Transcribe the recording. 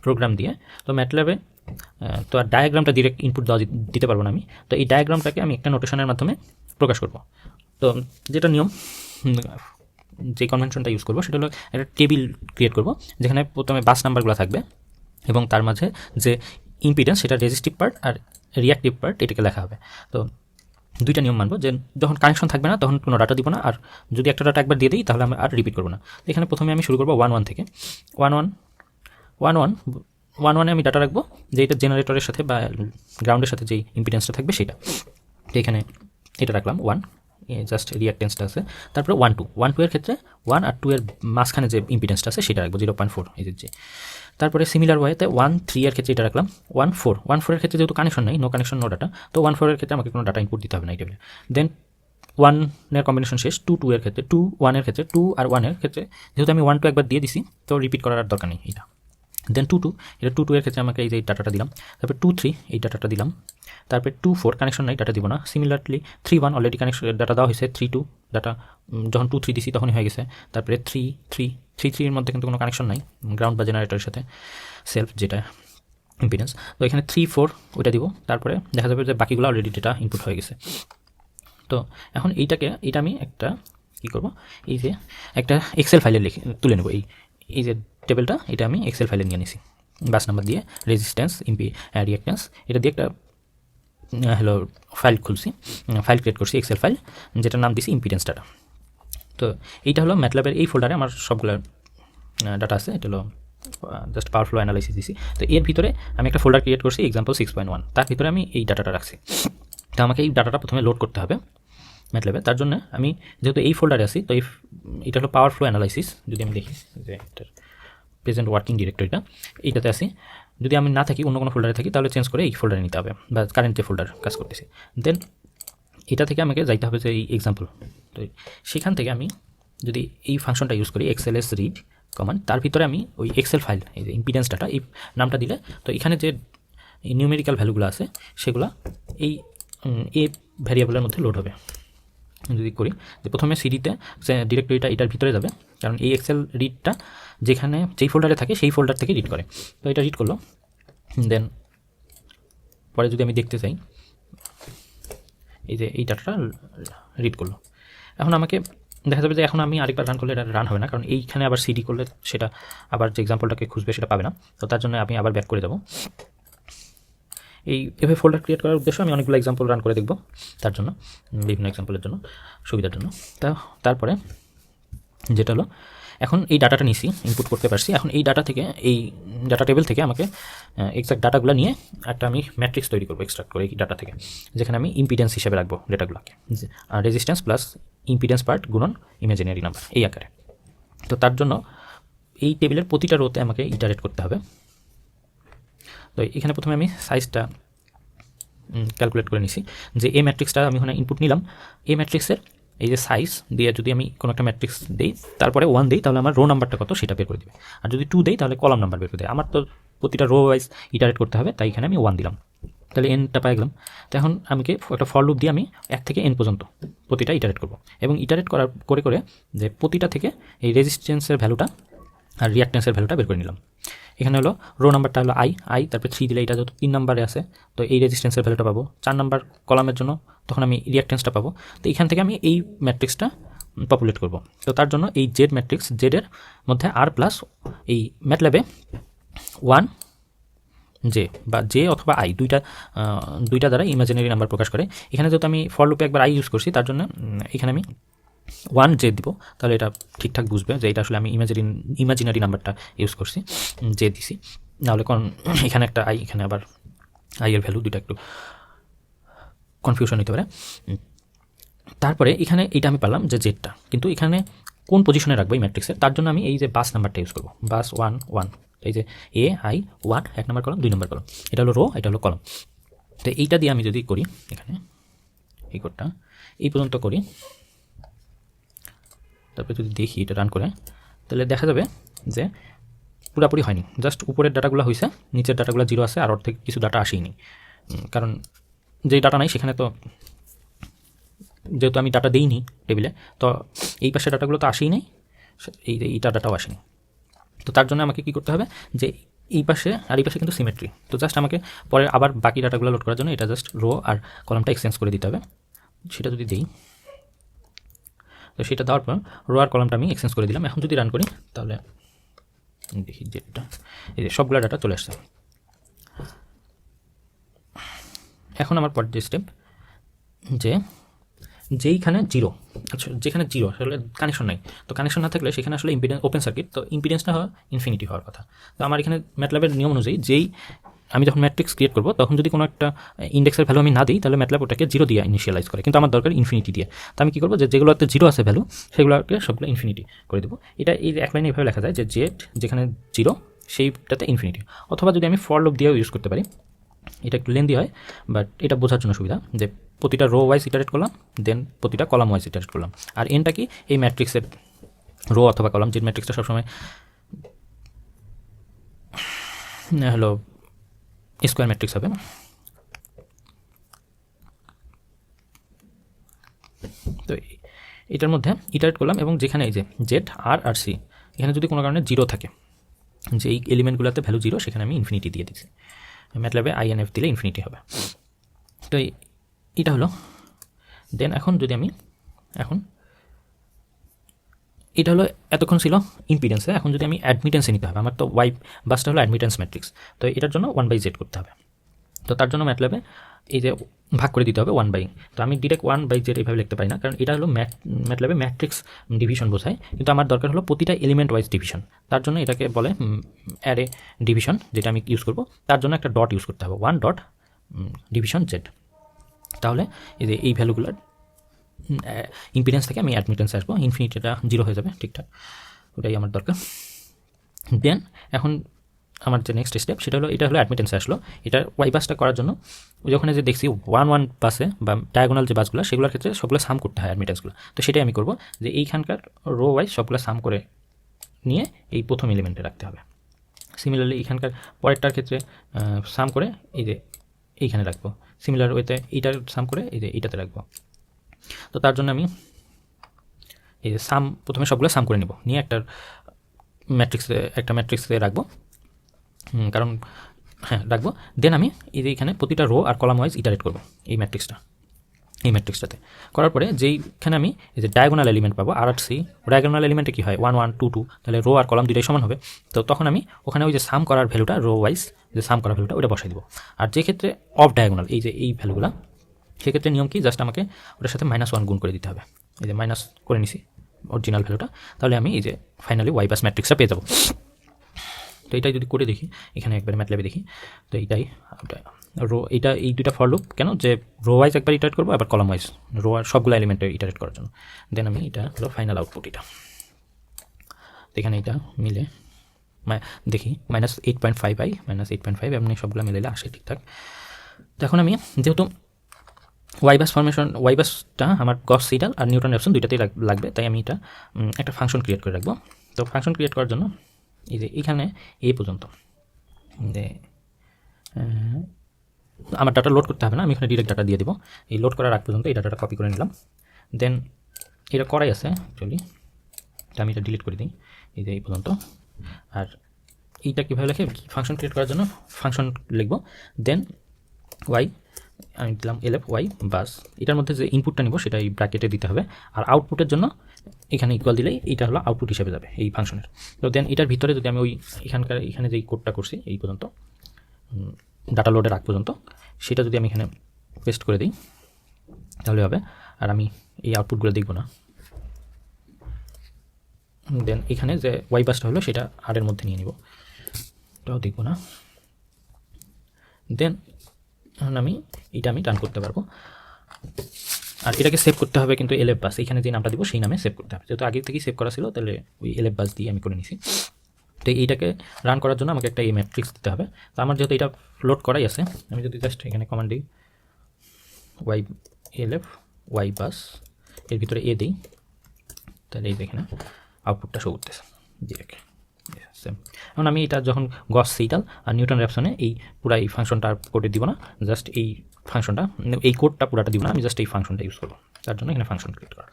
Programme দিয়ে। তো ম্যাটল্যাবে তো আর ডায়াগ্রামটা ডিরেক্ট ইনপুট দিতে পারবো না আমি। তো এই ডায়াগ্রামটাকে আমি একটা নোটেশনের মাধ্যমে প্রকাশ করব। তো যেটা নিয়ম, যে কনভেনশনটা ইউজ করবো সেটা হলো একটা টেবিল ক্রিয়েট করব, যেখানে প্রথমে বাস নাম্বারগুলো থাকবে এবং তার মাঝে যে ইম্পিডেন্স সেটা রেজিস্টিভ পার্ট আর রিয়াক্টিভ পার্ট এটাকে লেখা হবে। তো দুইটা নিয়ম মানবো, যে যখন কানেকশন থাকবে না তখন কোনো ডাটা দিব না, আর যদি একটা ডাটা একবার দিয়ে দিই তাহলে আমি আর রিপিট করবো না। এখানে প্রথমে আমি শুরু করবো 1 1 থেকে। 1 1 আমি ডাটা রাখবো যে এটা জেনারেটরের সাথে বা গ্রাউন্ডের সাথে যেই ইম্পিডেন্সটা থাকবে সেটা। তো এখানে এটা রাখলাম 1, জাস্ট রিয়াক্টেন্সটা আছে। তারপরে 1 2 1 2 এর ক্ষেত্রে 1 আর 2 এর মাঝখানে যে ইম্পিডেন্সটা আছে সেটা রাখবো 0.4 এই যে। তারপরে সিমিলার ওয়েতে 1 3 এর ক্ষেত্রে এটা রাখলাম 1 4 1 4 এর ক্ষেত্রে যেহেতু কানেকশন নেই, নো কানেকশন নো ডাটা, তো 1 4 এর ক্ষেত্রে আমাকে কোনো ডাটা ইনপুট দিতে হবে না এই টেবিলে। দেন 1 এর কম্বিনেশন শেষ, 2 2 এর ক্ষেত্রে 2 1 এর ক্ষেত্রে 2 আর 1 এর ক্ষেত্রে যেহেতু আমি 1 2 একবার দিয়ে দিছি তো রিপিট করার আর দরকার নেই এটা। দেন 2 2 এটা 2 2 এর ক্ষেত্রে আমাকে এই যে ডাটাটা দিলাম। তারপর 2 3 এই ডাটাটা দিলাম। তারপরে 2 4 কানেকশন নাই, ডাটা দিব না। সিমিলারলি 3 1 অলরেডি কানেকশন ডাটা দেওয়া হয়েছে। 3 2 ডাটা যখন 2 3 দিছি তখনই হয়ে গেছে। তারপরে 3 3 3 3 এর মধ্যে কিন্তু কোনো কানেকশন নাই গ্রাউন্ড বা জেনারেটরের সাথে সেলফ যেটা ইম্পিডেন্স। তো এখানে 3 4 ওইটা দিব। তারপরে দেখা যাবে যে বাকিগুলো অলরেডি ডেটা ইনপুট হয়ে গেছে। তো এখন এইটা আমি একটা কী করব, এই যে একটা এক্সেল ফাইলে তুলে নেব। এই যে টেবিলটা এটা আমি এক্সেল ফাইলে নিয়ে নিছি, বাস নাম্বার দিয়ে রেজিস্ট্যান্স রিয়াক্ট্যান্স এটা দিয়ে একটা ফাইল খুলছি, ফাইল ক্রিয়েট করছি এক্সেল ফাইল, যেটার নাম দিছি ইম্পিডেন্স ডাটা। তো এইটা হলো ম্যাটল্যাবের এই ফোল্ডারে আমার সবগুলো ডাটা আছে। এটা হলো জাস্ট পাওয়ার ফ্লো অ্যানালাইসিস দিছি। তো এর ভিতরে আমি একটা ফোল্ডার ক্রিয়েট করছি এক্সাম্পল 6.1, তার ভিতরে আমি এই ডাটাটা রাখছি। তো আমাকে এই ডাটাটা প্রথমে লোড করতে হবে ম্যাটল্যাবে। তার জন্য আমি যেহেতু এই ফোল্ডারে আছি, তো এটা হলো পাওয়ার ফ্লো অ্যানালাইসিস। যদি আমি দেখি যে এটার প্রেজেন্ট ওয়ার্কিং ডিরেক্টরিটা এইটাতে আছি, যদি আমি না থাকি অন্য কোনো ফোল্ডারে থাকি তাহলে চেঞ্জ করে এই ফোল্ডারে নিতে হবে, বা কারেন্ট যে ফোল্ডার কাজ করতেছি। দেন এটা থেকে আমাকে যাইতে হবে যে এই এক্সাম্পল। তো সেখান থেকে আমি যদি এই ফাংশনটা ইউজ করি এক্সএলএস রিড কমান্ড, তার ভিতরে আমি ওই এক্সেল ফাইল এই যে ইম্পিডেন্স ডাটা এই নামটা দিলে তো এখানে যে নিউমেরিক্যাল ভ্যালুগুলো আছে সেগুলো এই এ ভ্যারিয়েবলের মধ্যে লোড হবে। যদি করি যে প্রথমে সিডিতে ডিরেক্টরিটা এটার ভিতরে যাবে, কারণ এই এক্সেল রিডটা যেখানে যেই ফোল্ডারে থাকে সেই ফোল্ডার থেকে রিড করে। তো এটা রিড করলো। দেন পরে যদি আমি দেখতে চাই এই যে এই ডাটাটা রিড করলো। এখন আমাকে দেখা যাবে যে এখন আমি আরেকবার রান করলে এটা রান হবে না, কারণ এইখানে আবার সিডি করলে সেটা আবার যে এক্সাম্পলটাকে খুঁজবে সেটা পাবে না। তো তার জন্য আমি আবার ব্যাক করে দেবো। এভাবে ফোল্ডার ক্রিয়েট করার উদ্দেশ্যে আমি অনেকগুলো এক্সাম্পল রান করে দেখব, তার জন্য বিভিন্ন এক্সাম্পলের জন্য সুবিধার জন্য। তারপরে যেটা হলো এখন এই ডাটাটা নিছি, ইনপুট করতে পারছি। এখন এই ডাটা থেকে এই ডাটা টেবিল থেকে আমাকে এক্সাক্ট ডাটাগুলো নিয়ে একটা আমি ম্যাট্রিক্স তৈরি করবো এক্সট্রাক্ট করে এই ডাটা থেকে, যেখানে আমি ইম্পিডেন্স হিসেবে রাখবো ডেটাগুলোকে, রেজিস্ট্যান্স প্লাস ইম্পিডেন্স পার্ট গুণন ইমাজিনারি নাম্বার এই আকারে। তো তার জন্য এই টেবিলের প্রতিটা রোতে আমাকে ইটারেট করতে হবে। তো এখানে প্রথমে আমি সাইজটা ক্যালকুলেট করে নিছি, যে এই ম্যাট্রিক্সটা আমি ওখানে ইনপুট নিলাম। এই ম্যাট্রিক্সের এই যে সাইজ দিয়ে যদি আমি কোনো একটা ম্যাট্রিক্স দিই, তারপরে 1 দিই, তাহলে আমার রো নাম্বারটা কত সেটা বের করে দেবে। আর যদি 2 দিই তাহলে কলাম নাম্বার বের করে দেবে। আমার তো প্রতিটা রো ওয়াইজ ইটারেট করতে হবে, তাই এখানে আমি 1 দিলাম, তাহলে এনটা পাই গেলাম। তো এখন আমি একটা ফর লুপ দিয়ে আমি 1 থেকে n পর্যন্ত প্রতিটা ইটারেট করব, এবং ইটারেট করে করে যে প্রতিটা থেকে এই রেজিস্ট্যান্সের ভ্যালুটা আর রিয়াক্ট্যান্সের ভ্যালুটা বের করে নিলাম। এখানে হলো রো নাম্বারটা হলো আই, তারপরে 3 দিলে এটা যত 3 নাম্বারে আছে তো এই রেজিস্ট্যান্সের ভ্যালুটা পাবো। 4 নাম্বার কলামের জন্য তখন আমি রিয়াক্ট্যান্সটা পাবো। তো এখান থেকে আমি এই ম্যাট্রিক্সটা পপুলেট করব। তো তার জন্য এই জেড ম্যাট্রিক্স, জেডের মধ্যে আর প্লাস এই ম্যাটল্যাবে 1 জে বা জে অথবা আই দুইটা দ্বারা ইমাজিনারি নাম্বার প্রকাশ করে। এখানে যেহেতু আমি ফর লুপে একবার আই ইউজ করছি, তার জন্য এখানে আমি 1 জে দিব, তাহলে এটা ঠিকঠাক বুঝবে যে এটা আসলে আমি ইমাজিনারি নাম্বারটা ইউজ করছি, জে দিছি। নাহলে এখানে একটা আই, এখানে আবার আই এর ভ্যালু দুইটা একটু কনফিউশন হতে পারে। তারপরে এখানে এইটা আমি পেলাম যে জেডটা, কিন্তু এখানে কোন পজিশনে রাখবো এই ম্যাট্রিক্সের, তার জন্য আমি এই যে বাস নাম্বারটা ইউজ করবো, বাস 1 1, এই যে এ আই 1 1 নম্বর কলম 2 নম্বর কলম, এটা হলো রো, এটা হলো কলম। তো এইটা দিয়ে আমি যদি করি এখানে এই কোডটা এই পর্যন্ত করি, তারপরে যদি দেখি এটা রান করে, তাহলে দেখা যাবে যে পুরোপুরি হয়নি, জাস্ট উপরের ডাটাগুলো হয়েছে, নিচের ডাটাগুলো 0 আছে, আর ওর থেকে কিছু ডাটা আসেইনি। কারণ যেই ডাটা নাই সেখানে তো যেহেতু আমি ডাটা দিইনি টেবিলে, তো এই পাশে ডাটাগুলো তো আসেই নাই, এইটা ডাটাও আসেনি। তো তার জন্য আমাকে কী করতে হবে, যে এই পাশে আর এই পাশে কিন্তু সিমেট্রি। তো জাস্ট আমাকে পরে আবার বাকি ডাটাগুলো লোড করার জন্য এটা জাস্ট রো আর কলামটা এক্সচেঞ্জ করে দিতে হবে। সেটা যদি দিই, তো সেটা দেওয়ার পর রো আর কলামটা আমি এক্সচেঞ্জ করে দিলাম। এখন যদি রান করি তাহলে দেখি যেটা এই যে সবগুলো ডাটা চলে আসছে। এখন আমার পরের যে স্টেপ, যেইখানে জিরো, আচ্ছা যেখানে জিরো আসলে কানেকশন নাই, তো কানেকশন না থাকলে সেখানে আসলে ইম্পিডেন্স ওপেন সার্কিট, তো ইম্পিডেন্সটা হয় ইনফিনিটি হওয়ার কথা। তো আমার এখানে ম্যাটল্যাবের নিয়ম অনুযায়ী আমি যখন ম্যাট্রিক্স ক্রিয়েট করবো তখন যদি কোনো একটা ইন্ডেক্সের ভ্যালু আমি না দিই তাহলে ম্যাটল্যাব ওটাকে জিরো দিয়ে ইনিশিয়ালাইজ করে, কিন্তু আমার দরকার ইনফিনিটি দিয়ে। তো আমি কী করবো, যেগুলোতে জিরো আছে ভ্যালু সেগুলোকে সবগুলো ইনফিনিটি করে দেবো। এটা এই এক লাইনে এভাবে লেখা যায় যে যেখানে জিরো সেইটাতে ইনফিনিটি, অথবা যদি আমি ফর লুপ দিয়েও ইউজ করতে পারি। এটা একটু লেন্দি হয়, বাট এটা বোঝার জন্য সুবিধা যে প্রতিটা রো ওয়াইজ ইটারেট করলাম, দেন প্রতিটা কলাম ওয়াইজ ইটারেট করলাম। আর এনটা কি, এই ম্যাট্রিক্সের রো অথবা কলাম, যে ম্যাট্রিক্সটা সবসময় হলো স্কোয়ার ম্যাট্রিক্স হবে। তো এটার মধ্যে ইটারেট করলাম, এবং যেখানে এই যে জেড আর সি এখানে যদি কোনো কারণে জিরো থাকে, যে এই এলিমেন্টগুলোতে ভ্যালু জিরো, সেখানে আমি ইনফিনিটি দিয়ে দিচ্ছি। ম্যাটল্যাবে INF দিলে ইনফিনিটি হবে। তো এটা হলো। দেন এখন যদি আমি এটা হলো এতক্ষণ ছিল ইম্পিডেন্সে। এখন যদি আমি অ্যাডমিটেন্সে নিতে হবে, আমার তো ওয়াই বাসটা হলো অ্যাডমিটেন্স ম্যাট্রিক্স, তো এটার জন্য 1/z করতে হবে। তো তার জন্য ম্যাটল্যাবে এই যে ভাগ করে দিতে হবে 1/, তো আমি ডিরেক্ট 1/z এইভাবে লিখতে পারি না, কারণ এটা হলো ম্যাটল্যাবে ম্যাট্রিক্স ডিভিশন বোঝায়, কিন্তু আমার দরকার হলো প্রতিটা এলিমেন্ট ওয়াইজ ডিভিশন। তার জন্য এটাকে বলে অ্যারে ডিভিশন, যেটা আমি ইউজ করব। তার জন্য একটা ডট ইউজ করতে হবে, 1 ডট ডিভিশন z। তাহলে এই যে এই ভ্যালুগুলোর ইম্পিডেন্স থেকে আমি অ্যাডমিটেন্স আসবো, ইনফিনিটিটা জিরো হয়ে যাবে ঠিকঠাক, ওটাই আমার দরকার। দেন এখন আমার যে নেক্সট স্টেপ সেটা হলো, এটা হলো অ্যাডমিটেন্সে আসলো। এটা ওয়াই বাসটা করার জন্য যখন যে দেখছি 1 বাসে বা ডায়াগোনাল যে বাসগুলো সেগুলোর ক্ষেত্রে সবগুলো সাম করতে হয় অ্যাডমিটেন্সগুলো। তো সেটাই আমি করবো, যে এইখানকার রো ওয়াইজ সবগুলো সাম করে নিয়ে এই প্রথম এলিমেন্টে রাখতে হবে। সিমিলারলি এখানকার পরেরটার ক্ষেত্রে সাম করে এই যে এইখানে রাখবো। সিমিলার ওয়েতে এইটার সাম করে এই যে এইটাতে রাখবো। তো তার জন্য আমি এই যে সাম প্রথমে সবগুলো সাম করে নেব, নিয়ে একটা ম্যাট্রিক্সে রাখবো, কারণ হ্যাঁ রাখবো। দেন আমি এই যে এখানে প্রতিটা রো আর কলাম ওয়াইজ ইটারেট করবো এই ম্যাট্রিক্সটাতে করার পরে যেইখানে আমি এই যে ডায়াগোনাল এলিমেন্ট পাবো আর সি, ডায়াগোনাল এলিমেন্টে কী হয় 1 1 2 2, তাহলে রো আর কলাম দুইটাই সমান হবে। তো তখন আমি ওখানে ওই যে সাম করার ভ্যালুটা, রো ওয়াইজ যে সাম করার ভ্যালুটা ওটা বসাই দেবো। আর যে ক্ষেত্রে অফ ডায়াগোনাল এই যে এই ভ্যালুগুলো, সেক্ষেত্রে নিয়ম কি, জাস্ট আমাকে ওটার সাথে -1 গুণ করে দিতে হবে। এই যে মাইনাস করে নিছি অরিজিনাল ভ্যালুটা, তাহলে আমি এই যে ফাইনালি ওয়াই বাস ম্যাট্রিক্সটা পেয়ে যাবো। তো এটাই যদি করে দেখি এখানে একবার ম্যাটল্যাবে দেখি, তো এইটাই রো, এইটা এই দুইটা ফর লুপ কেন, যে রো ওয়াইজ একবার ইটারেট করবো, আবার কলাম ওয়াইজ রো আর সবগুলো এলিমেন্টে ইটারেট করার জন্য। দেন আমি এটা হলো ফাইনাল আউটপুট। এটা এখানে এটা মিলে দেখি -8.5 -8.5 এমনি সবগুলো মিলে আসে ঠিকঠাক। তো এখন আমি যেহেতু ওয়াই বাসটা আমার গস সিডাল আর নিউটন র্যাপসন দুইটাতেই লাগবে, তাই আমি এটা একটা ফাংশন ক্রিয়েট করে রাখবো। তো ফাংশন ক্রিয়েট করার জন্য এই যে এখানে এই পর্যন্ত যে আমার ডাটা লোড করতে হবে না, আমি এখানে ডিরেক্ট ডাটা দিয়ে দেবো। এই লোড করার আগ পর্যন্ত এই ডাটাটা কপি করে নিলাম। দেন এটা করাই আছে অ্যাকচুয়ালি, এটা আমি এটা ডিলিট করে দিই এই যে এই পর্যন্ত। আর এইটা কীভাবে লেখে, ফাংশন ক্রিয়েট করার জন্য ফাংশন লিখবো। দেন ওয়াই আমি দিলাম LF ওয়াই বাস, এটার মধ্যে যে ইনপুটটা নিব সেটা এই ব্র্যাকেটে দিতে হবে। আর আউটপুটের জন্য এখানে ইকুয়াল দিলেই এইটা হলো আউটপুট হিসেবে যাবে এই ফাংশনের। তো দেন এটার ভিতরে যদি আমি ওই এখানে যেই কোডটা করছি এই পর্যন্ত ডাটা লোডের আগ পর্যন্ত, সেটা যদি আমি এখানে পেস্ট করে দিই তাহলে হবে। আর আমি এই আউটপুটগুলো দেখব না। দেন এখানে যে ওয়াই বাসটা হলো সেটা আর এর মধ্যে নিয়ে নিব, এটাও দেখব না। দেন আমি রান করতে পারবো। আর এটাকে সেভ করতে হবে কিন্তু LF বাস, এখানে যে নামটা দিব সেই নামে সেভ করতে হবে, যেহেতু আগে থেকেই সেভ করা ছিল তাহলে ওই LF বাস দিয়ে আমি করে নিছি। তো এইটাকে রান করার জন্য আমাকে একটা এই ম্যাট্রিক্স দিতে হবে। তো আমার যেহেতু এটা লোড করাই আছে, আমি যদি জাস্ট এখানে কমান্ড দিই LF ওয়াই বাস, এর ভিতরে এ দিই, তাহলে এই এখানে আউটপুটটা শো করতেছে ডিরেক্ট সেম। এখন আমি এটা যখন গস সিডাল আর নিউটন র্যাপসনে এই পুরো এই ফাংশনটা কোডে দিব না, জাস্ট এই ফাংশনটা এই কোডটা পুরাটা দিব না, আমি জাস্ট এই ফাংশনটা ইউজ করবো। তার জন্য এখানে ফাংশন ক্রিয়েট করা।